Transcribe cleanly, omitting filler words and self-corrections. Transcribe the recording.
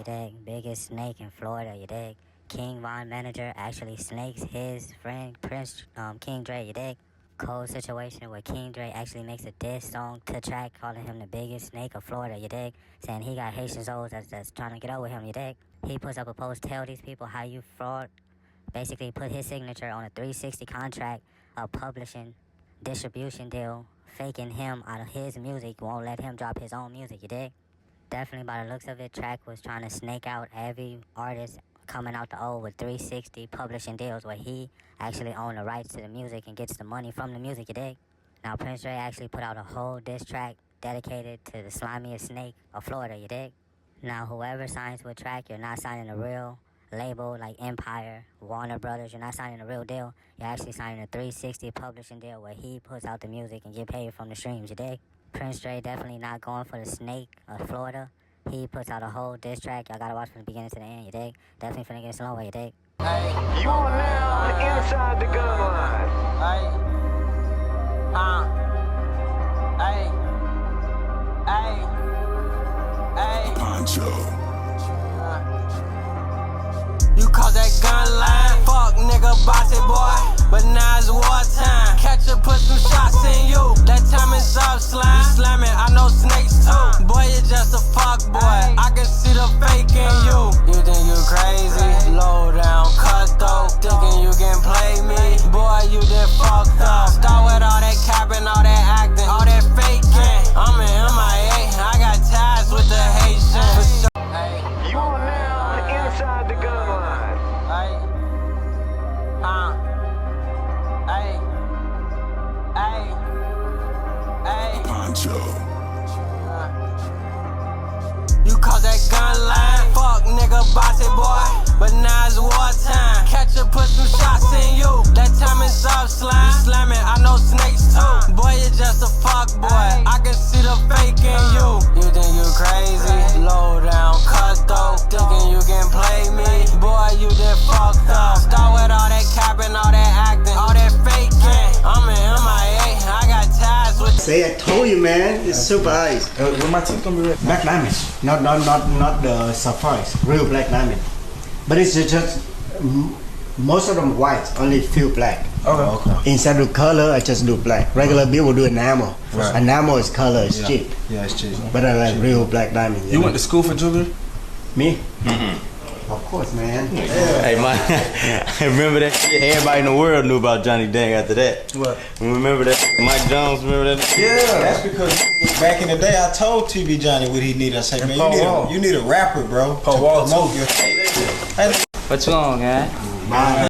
you dig? Biggest snake in Florida, you dig? King Von manager actually snakes his friend King Dre, you dig? Cold situation where King Dre actually makes a diss song to track calling him the biggest snake of Florida, you dig? Saying he got Haitian souls that's trying to get over him, you dig? He puts up a post, tell these people how you fraud. Basically put his signature on a 360 contract, a publishing, distribution deal, faking him out of his music, won't let him drop his own music, you dig? Definitely by the looks of it, Track was trying to snake out every artist coming out the O with 360 publishing deals where he actually owns the rights to the music and gets the money from the music, you dig? Now Prince Dre actually put out a whole diss track dedicated to the slimiest snake of Florida, you dig? Now whoever signs with Track, you're not signing a real label like Empire, Warner Brothers, you're not signing a real deal. You're actually signing a 360 publishing deal where he puts out the music and get paid from the streams, you dig? Prince Dre definitely not going for the snake of Florida. He puts out a whole diss track. Y'all gotta watch from the beginning to the end, you dig? Definitely finna get slow, you dig? Hey. You are now inside the gun line. Hey. Hey. Poncho. You call that gun line? Fuck nigga, boss it boy. But now it's wartime. Catch her, put some shots in you. That time is up, slime. Slamming, I know snakes too. Boy, you just a fuck boy. I can see the fake in you. You think you crazy? Low down, cutthroat. Thinking you can play me. Boy, you done fucked up. Start with all that capping, all that acting, all that faking. I'm in MIA. I got ties with the Haitians. You are now inside the gun line. Poncho. You call that gun line? Fuck nigga, boss it boy. But now it's wartime. Catch her, put some shots in you. That time is up, slime. Slamming, I know snakes too. Boy, you just a fuck boy. I can see the fake in you. You think you crazy? Low down, cutthroat. Thinking you can play me. Boy, you done fucked up. Start with all that capping, all that acting, all that faking. I'm in MIA. I got ties with. See, I told you, man. It's super ice. When my teeth gonna be ready? Black diamond, not the sapphires, real black diamond. But it's just most of them white, only few black. Okay. Instead of color, I just do black. Regular people do enamel. Right. Enamel is color, it's cheap. Yeah, it's cheap. But I like real black diamond. You went to school for jewelry? Me? Of course, man. Yeah. Hey, man, I remember that shit. Everybody in the world knew about Johnny Dang after that. What? Remember that? Mike Jones, remember that? Yeah, that's because back in the day I told TV Johnny what he needed. I said, man, you need a rapper, bro. Paul Wall promote your. What's wrong, man?